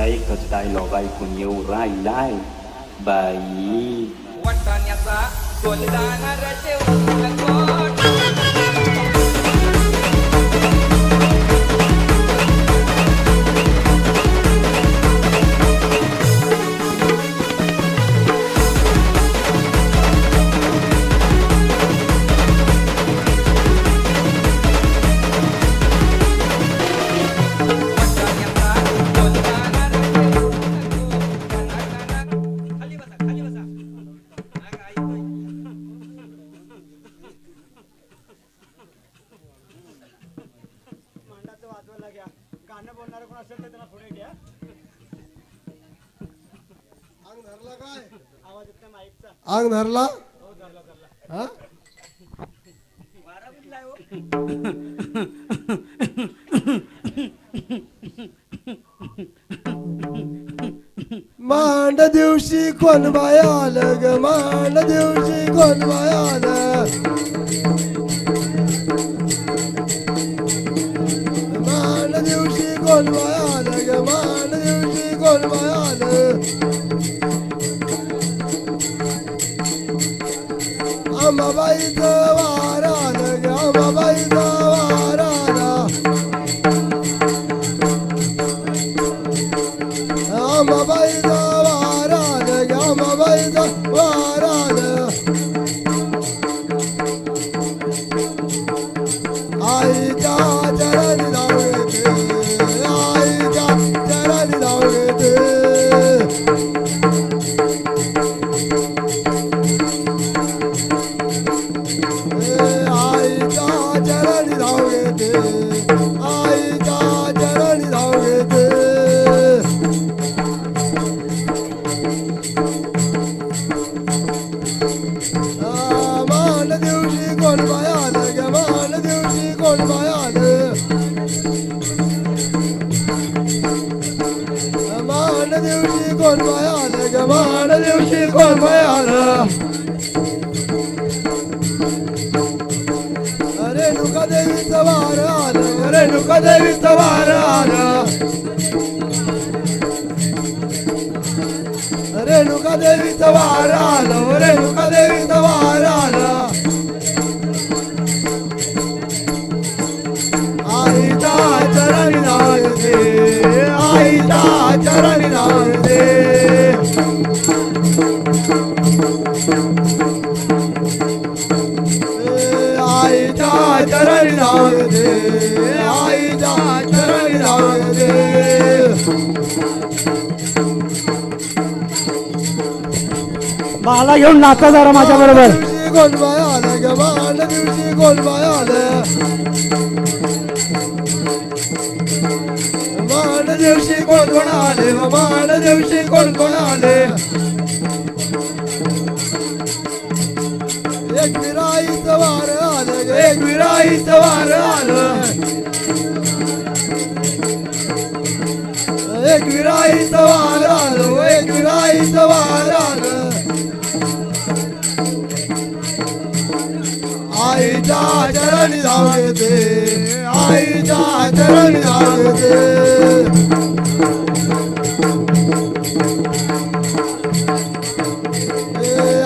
आईच्या एकच डायलॉग ऐकून येऊ राहिलाय बाई. वाटाण्याचा गोलदाना रचेवर गाणं बोलणार कोण असेल तर त्यांना पुढे घ्या. अंग धरला काय? आवाज येत नाही माईकचा. अंग धरला? हो धरला धरला. हा? वारा कुठलाय हो? मांड दिवशी कोण बाय आलं ग, मांड दिवशी कोण बाय आलं, मांड दिवशी कोण बाय आलं ग, मांड दिवशी कोण बाय आलं. अंबाबाईचं वार आलं ग, अंबाबाईचं वार आलं, अंबाबाईचं वार आलं ग, अंबाबाईचं वार आलं. आईच्या चरणी धाव घेते, आईच्या चरणी धाव घेते, आईच्या चरणी धाव घेते, आईच्या चरणी धाव घेते. मान दिवशी कोण बाय आलं ग, मान दिवशी कोण बाय आलं, मान दिवशी कोण बाय आलं ग, मान दिवशी कोण बाय आलं. रेणुका देवीचं वार आलं, रेणुका देवीचं वार आलं, रेणुका देवीचं वार आलं, रेणुका देवीचं वार आलं. आईच्या चरणी लागते, आईच्या चरणी लागते, आईच्या चरणी लागते, आईच्या चरणी लागते. मला घेऊन नाचा जरा माझ्या बरोबर. कोण बाय आलं ग, मान दिवशी कोण बाय आलं, मान दिवशी कोण कोण आले, मान दिवशी कोण कोण आले. एक विराईचं वार आलं ग, एक विराईचं वार आलं, एक विराईचं वार आलं, एक विराईचं वार आलं. आईच्या चरणी धाव घेते, आईच्या चरणी धाव घेते,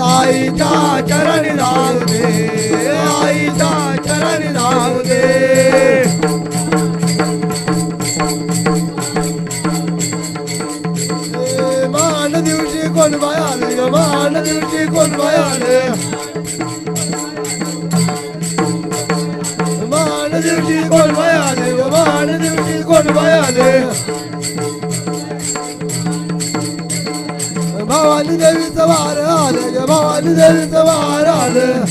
आईच्या चरणी धाव घेते, आईच्या चरणी धाव घेते. मान दिवशी कोण बाय आले ग, मान दिवशी कोण बाय आले, मान दिवशी कोण बाय आले ग, मान दिवशी कोण बाय आले. भवानी देवीचं वार आलं ग, भवानी देवीचं वार आलं,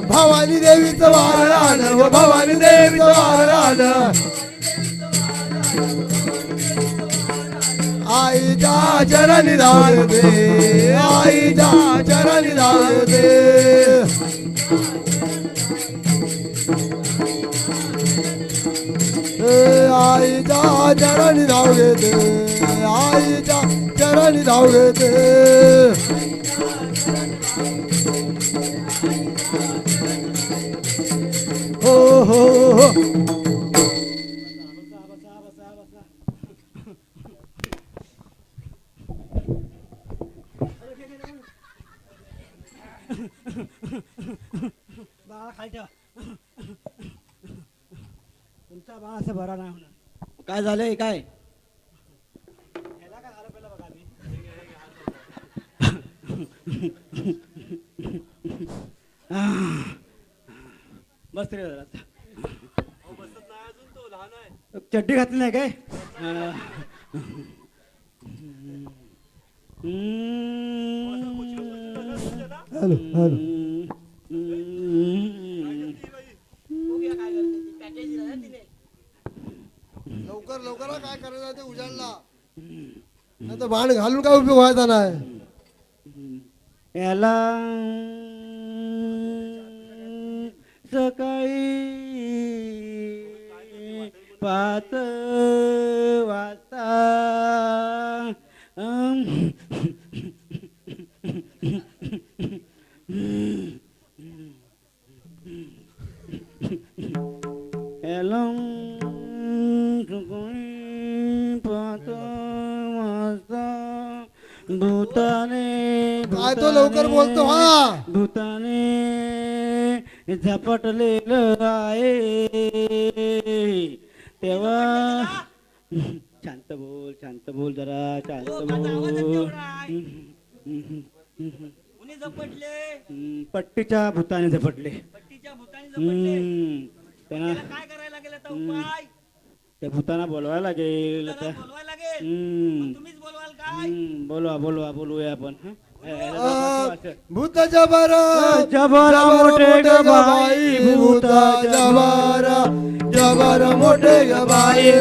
भवानी देवीचं वार आलं, भवानी देवीचं वार आलं. आईच्या चरणी धावते, आईच्या चरणी धावते, आईच्या चरणी धाव घेते, आईच्या चरणी धाव घेते. हो हो हो त्याला बाळाचा बरा नाही होणार. काय झालंय काय? ह्याला काय झालं पहिलं बघा आधी. बस रे जरा. बसत नाही अजून तो लहान आहे. चड्डी घातली नाही काय? हॅलो हॅलो लवकर लवकर हा, काय करायचं ते उजाडला नाही तर बाण घालून काय उपयोग व्हायचा नाही. याला सकाळी 5 वाजता याला सकाळी 5 वाजता भूताने काय तो लवकर बोलतो हा. भूताने झपटलेलं आहे तेव्हा शांत बोल जरा शांत बोल. कुणी झपटले? पट्टीच्या भूताने झपटले. पट्टीच्या भूताने झपटले. त्यांना त्याला काय करायला लागेल आता उपाय? त्या भूताना बोलवायला लागेल आता. त्याला बोलवायला लागेल. हम्म. मग तुम्हीच बोलवाल काय? बोलूया आपण हं? भूत जबर जबर मोठे ग बाई, भूत जबर जबर मोठे ग बाई.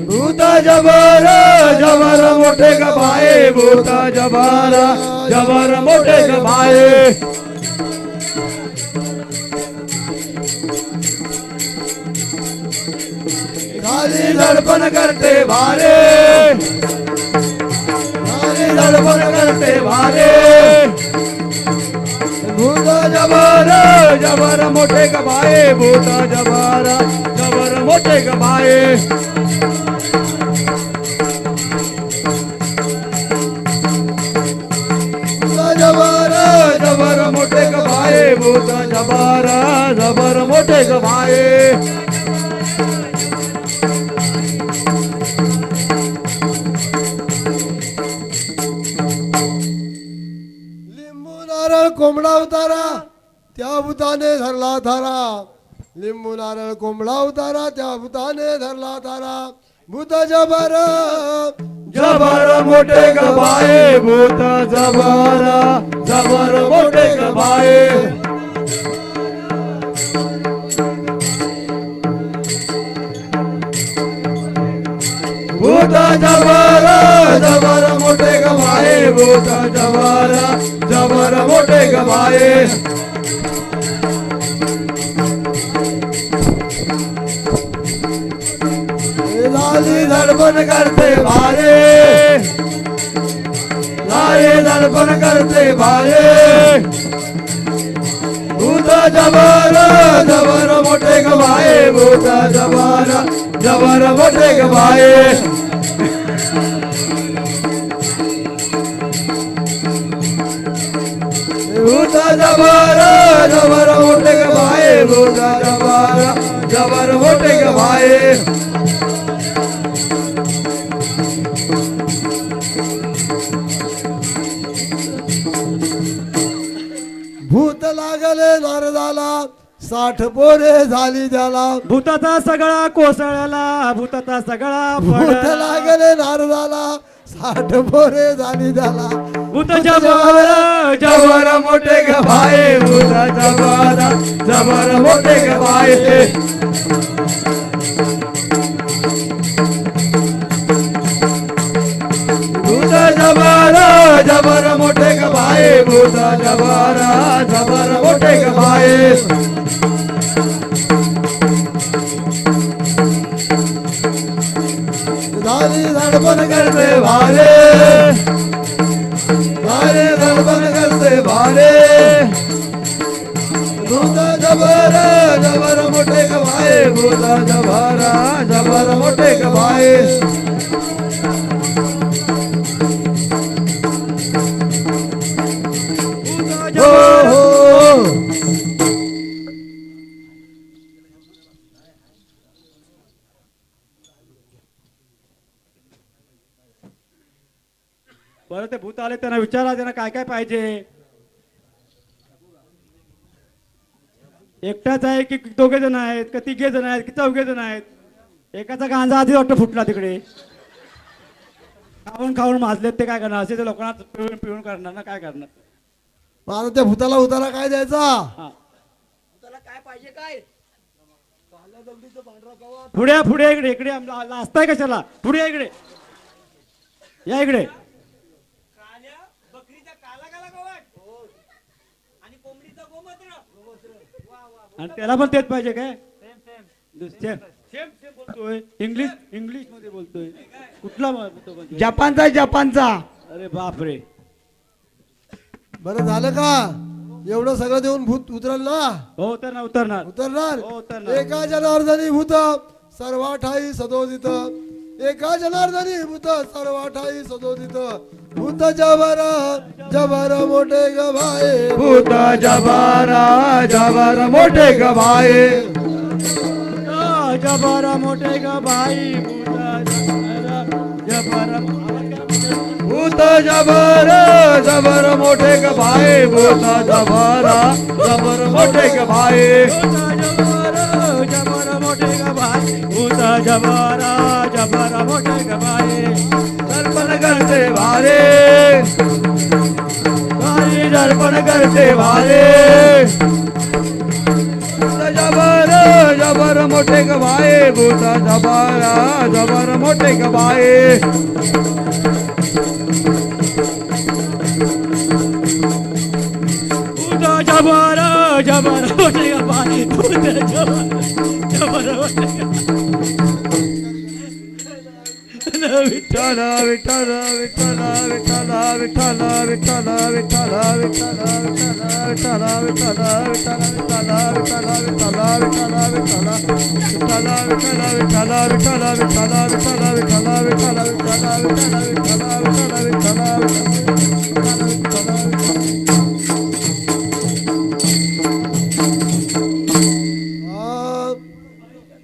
भूत जबर जबर मोठे ग बाई, भूत जबर जबर मोठे ग बाई. खाली धडपण करते भारे, खाली धडपण करते भारे. भूत जबर जबर मोठे ग बाई, भूत जबर जबर मोठे ग बाई. जबर जबर मोठे ग बाई, भूत जबर जबर मोठे ग बाई. कोंबडा उतारा त्या भूताने धरला थारा. लिंबू नारळ कोंबडा उतारा त्या भूताने धरला थारा. भूत जबर जबर मोठे ग बाई, भूत जबर जबर मोठे ग बाई. भूत जबर जबर मोठे ग बाई, भूत जबर जबर मोठे ग बाई. लाली धडपण करते भारे, लाली धडपण करते भारे. भूत जबर जबर मोठे ग बाई, भूत जबर जबर मोठे ग बाई. भूत जबर जबर मोठे ग बाई, भूत जबर जबर मोठे ग बाई. भूत लागले नारदाला, 60 पोरे झाली त्याला. भूताचा सगळा कोसळला, भूताचा सगळा भूत लागले नारदाला, 60 पोरे झाली त्याला. भूत जबर जबर मोठे ग बाई, भूत जबर जबर मोठे ग बाई. भूत जबर जबर मोठे ग बाई, भूत जबर जबर मोठे ग बाई. झाली धडपण करते भारे, भारे धडपण करते भारे. भूत जबर जबर मोठे ग बाई, भूत जबर जबर मोठे ग बाई. बरं ते भूत आले त्यांना विचारा त्यांना काय काय पाहिजे. एकटाच आहे की दोघे जण आहेत का तिघे जण आहेत की चौघे जण आहेत. एकाचा गांजा आधी वाटतं फुटला तिकडे. खाऊन खाऊन माजलेत ते काय करणार. असे ते लोकांना पिळून पिळून करणार ना काय करणार. मग आता त्या भूताला उतारा काय द्यायचा. हा त्याला काय पाहिजे काय पुढे पुढे इकडे इकडे लाजताय कशाला. पुढे या इकडे या इकडे. काल्या बकरीचा काला काला गवट आणि कोंबडीचा गोमूत्र वा वा आणि त्याला पण तेच पाहिजे काय. सेम सेम सेम बोलतोय. इंग्लिश इंग्लिश मध्ये बोलतोय. कुठला बोलतोय. जपानचा जपानचा. अरे बाप रे. बरं झालं का. एवढं सगळं देऊन भूत उतरल ना. हो उतरणार उतरणार उतरणार. हो, उतरणार. एका जनार्दनी भूत सर्वा ठाई सदोदित. एका जनार्दनी भूत सर्वा ठाई सदोदित. भूत जबर मोठे गभाए. भूत जबर मोठे गवाये. जबर मोठे ग बाई. जबर भूत जबर मोठे गवाये. भूत जबर मोठे गवाये. जबर मोठे ग बाई. भूत जबर मोठे ग बाई. दर्पण करते भारे. भारी दर्पण करते भारे. जबर मोठे गवाये. भूत जबर मोठे गवाये. भूत जबर मोठे ग बाई. भूत जबर मोठे विठ्ठल विठ्ठल विठ्ठल विठ्ठल विठ्ठल विठ्ठल विठ्ठल विठ्ठल विठ्ठल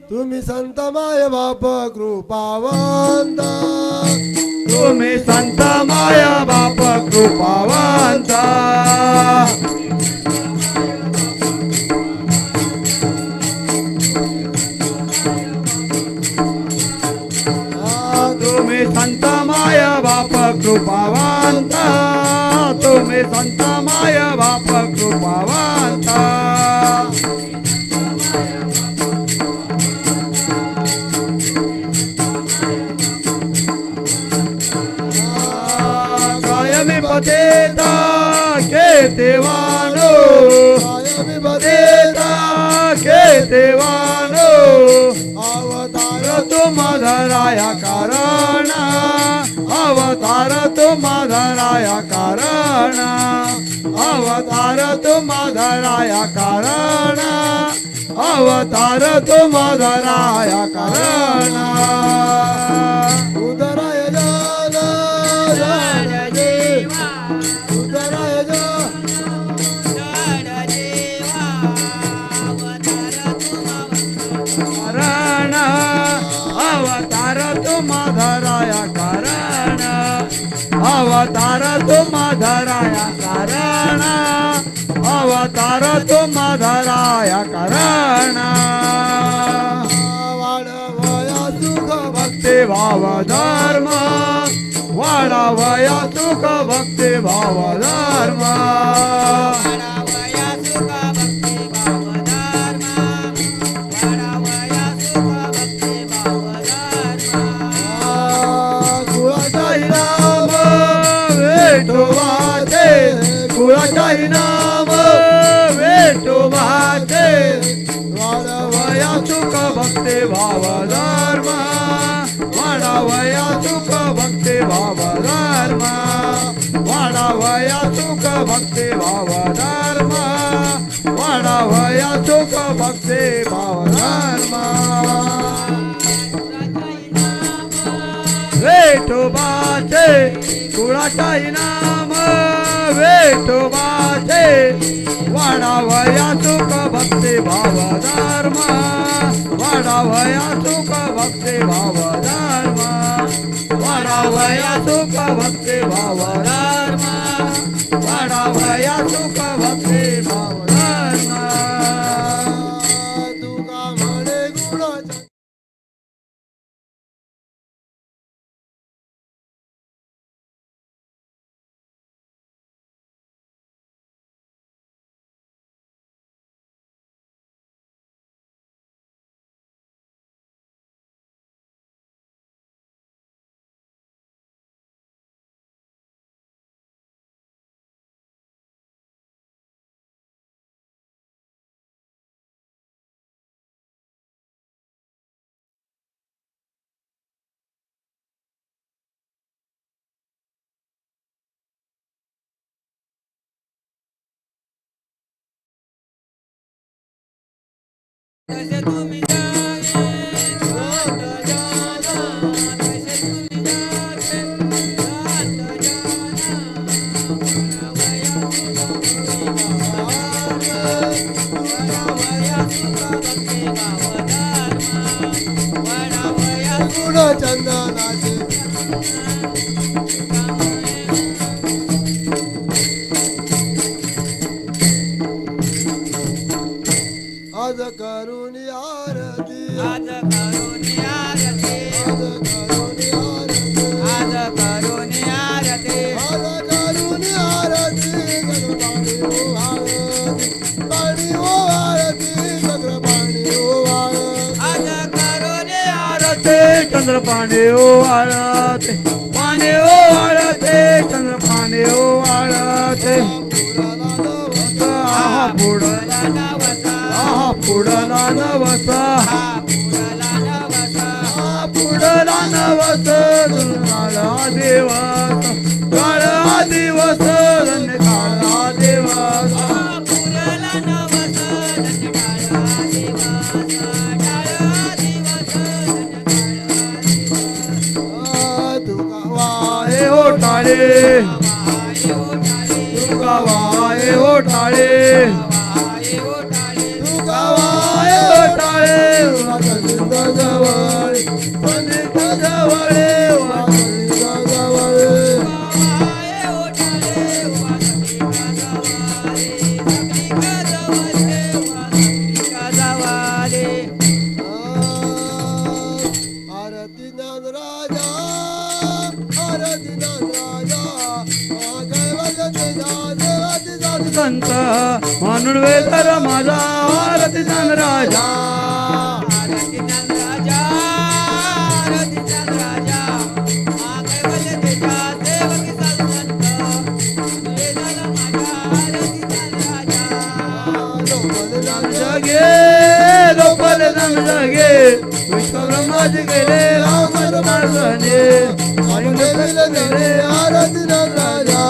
तुम्ही संत माय बाप कृपावंत. तुम्ही संत माया बाप कृपावंता. तुम्ही संत माया बाप कृपावंता. तुम्ही संत माया बाप कृपावंता. कायमी पतेता के देवानो. कायमी पतेता के देवानो. अवतार तुम धराया कारण. अवतार तुम धराया कारण. अवतार तुम धराया कारण. अवतार तुम धराया कारण. उदराय जाना उदराय जा. कारण. अवतार तुम धराया कारण. अवतार तुम धराया कारण. अवतार तुम धराया कारण. वाढवया सुख भक्ती भाव धर्म. वाढावया सुख भक्ती भाव धर्म. कुळाचाही नाम वेठोबाचे. कुळाचाही नाम वेठोबाचे. वाढावया सुख भक्ती भाव धर्म. वाढावया सुख भक्ती भाव धर्म. वाढावया सुख भक्ती भाव धर्म. वाढावया सुख भक्ती भाव धर्म. वेठोबाचे. कुळाचाही नाम वेठोबाचे. वाढावया सुख भक्ती भाव धर्म. वाढावया सुख भक्ती भाव धर्म. वाढावया वाढावया सुख भक्ती भाव धर्म वाढावया सुख भक्ती भाव धर्म तुका म्हणे गुण कैसे तुम्ही जागे सात जाना कैसे तुम्ही जागे सात जाना वडावया सुख भक्ती भाव धर्म वडावया गुण चंदनाचे आज करून आरती आज करून आरती आज आज करून करून आरती आरती आज करून आरती पाणी ओ आरती सगळं पाणी ओ आरती आज करून आरते चंद्र पाणी ओ आरते पाणी ओ आरते चंद्र पाणी ओ आरते आहा पुढला आहा पुढला नवसा पुढला नवस काळा दिवस काळा दिवस काळा दिवस तुका वाहे ओटाळे तुका वाहे ओटाळे तुका वाहे ओटाळे पंडित जवळ पंडित जवळे पंडित जवळ आरती नाद राजा आरती नाद राजा कैवल्य देवाची जाती संत म्हणून वेदर माझा आरती जाण राजा जगे लोपल जन जगे विश्वब्रह्माजी गेले राम मारणे आणि गेले आरती नाद राजा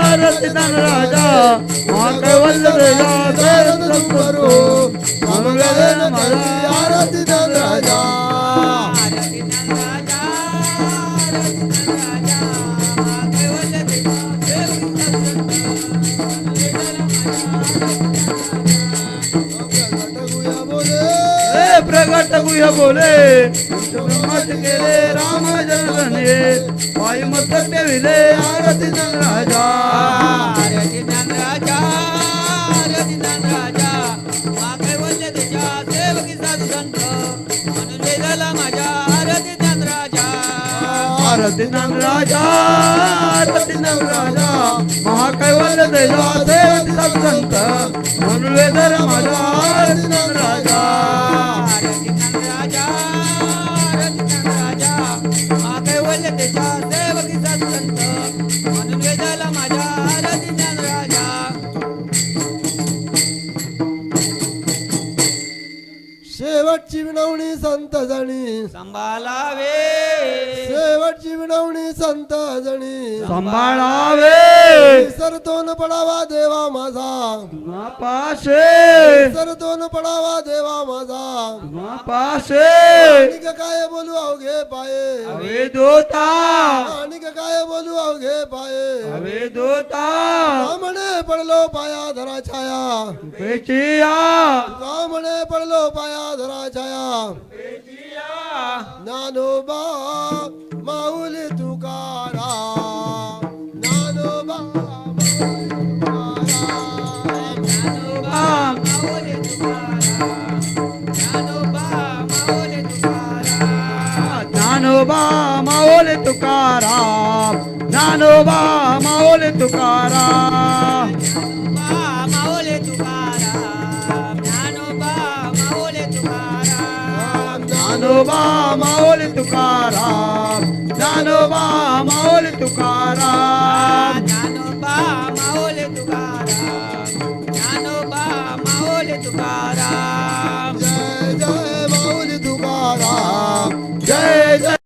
आरती जाण राजा महाकैवल्य राजा करू आरती नाद राजा प्रगट गुह्य बोले ब्रह्माचे केले राम जनने वायू मस्तक ठेविले आरती जन राजा आरती जन राजा आरती जन राजा महाकैवल्य देजा सेवती सत्संत म्हणून वेदर माझा आरती जन राजा सेवा शेवटची विनवणी संत जणी संभाळावे शेवटची विनवणी संत जणी सांभाळावे सरतो न पडावा देवा माझा पाशे सरतो न पडावा देवा माझा पाशे आणिक काय बोलू अवघे पाये हवे दोता आणिक काय बोलू अवघे पाये हवे दोता म्हणे पडलो पाया धरा छाया पेचिया म्हणे पडलो पाया धरा छाया ज्ञानोबा माऊली तुकारा ज्ञानोबा ज्ञानोबा माऊली तुकाराम ज्ञानोबा माऊली तुकाराम माऊली तुकाराम ज्ञानोबा माऊली तुकाराम ज्ञानोबा माऊली तुकाराम ज्ञानोबा माऊली तुकाराम ज्ञानोबा माऊली तुकाराम ज्ञानोबा माऊली तुकाराम जय जय माऊली तुकाराम जय जय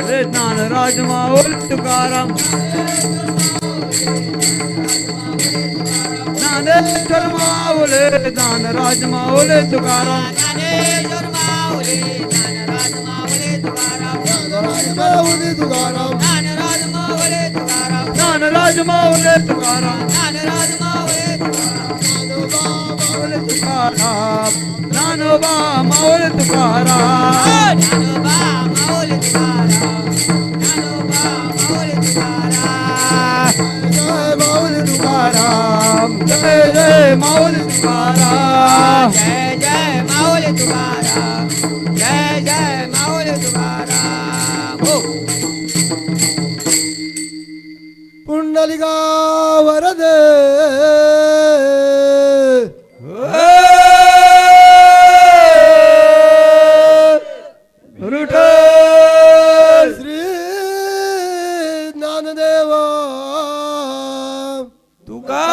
रे ज्ञानराज माऊली तुकाराम ज्ञानेश्वर माऊली ज्ञानराज माऊली तुकाराम ज्ञानेश्वर माऊली ज्ञानराज माऊली तुकाराम माऊली तुकाराम ज्ञानराज माऊली तुकाराम ज्ञानराज माऊली तुकाराम ज्ञानराज माऊली तुकाराम ज्ञानोबा माऊली तुकाराम ज्ञानोबा माऊली तुकाराम ज्ञानोबा माऊली तुकाराम जय माऊली तुकाराम जय जय माऊली तुकाराम जय जय माऊली तुकाराम जय जय माऊली तुकाराम हो पुंडलिका वरदे श्री ज्ञानदेव तुका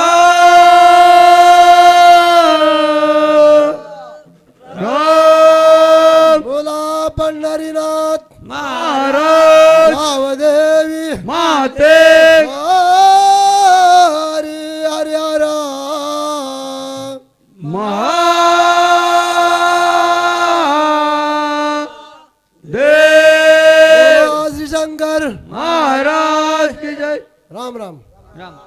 बोला पंढरीनाथ महाराज भावदेवी माते हरी हरी हरा महादेव श्री शंकर महाराज की जय राम राम राम